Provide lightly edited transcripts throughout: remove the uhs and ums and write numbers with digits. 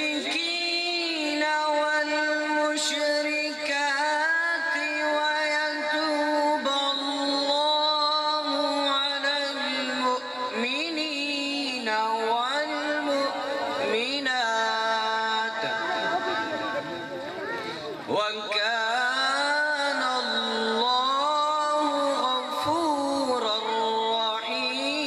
والمشركين والمشركات ويتوب الله على المؤمنين والمؤمنات وكان الله غفورا رحيما.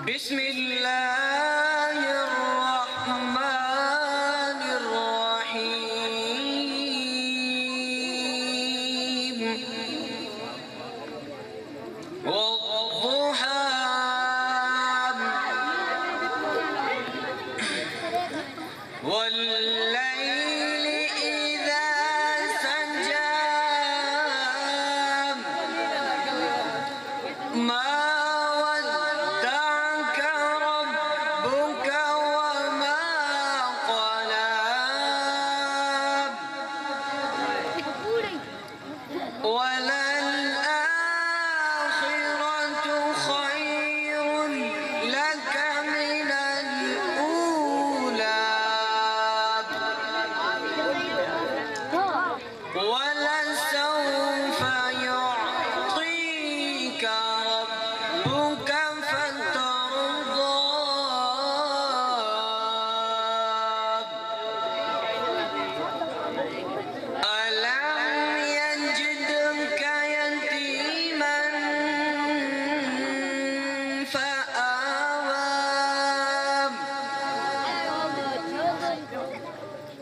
بسم الله الرحمن الرحيم. والضحى والليل إذا سجى ما ودعك ربك وما قلى وللآخرة خير لك من الأولى ولسوف يعطيك ربك فترضى. ألم يجدك يتيما فآوى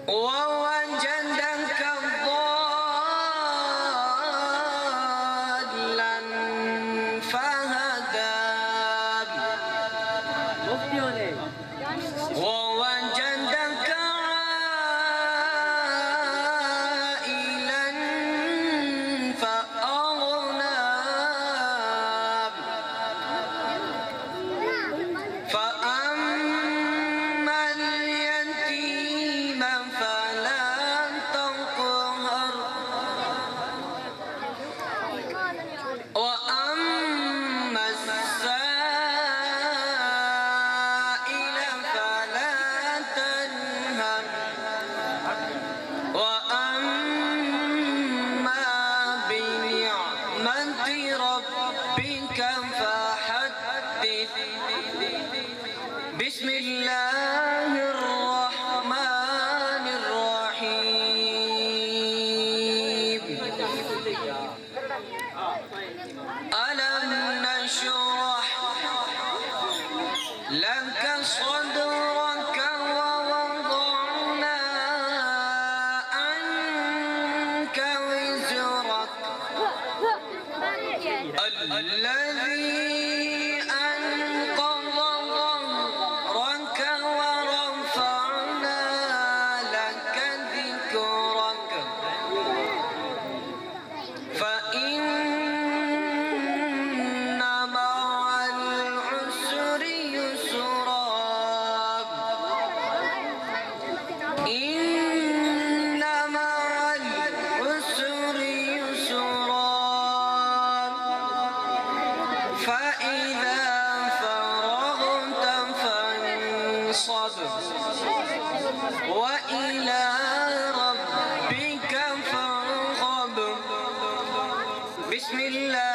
ووجدك ضالا فهدى ووجدك عائلا فأغنى فأما اليتيم فلا تقهر وأما السائل فلا تنهر وأما بنعمة ربك فحدث. بسم الله الرحمن الرحيم. ألم نشرح لك صدرك ووضعنا عنك وزرك الذي أنقض ظهرك ورفعنا لك ذكرك فإن مع العسر يسرا إن مع العسر يسرا فإذا فرغت فانصب وإلى ربك فارغب. بسم الله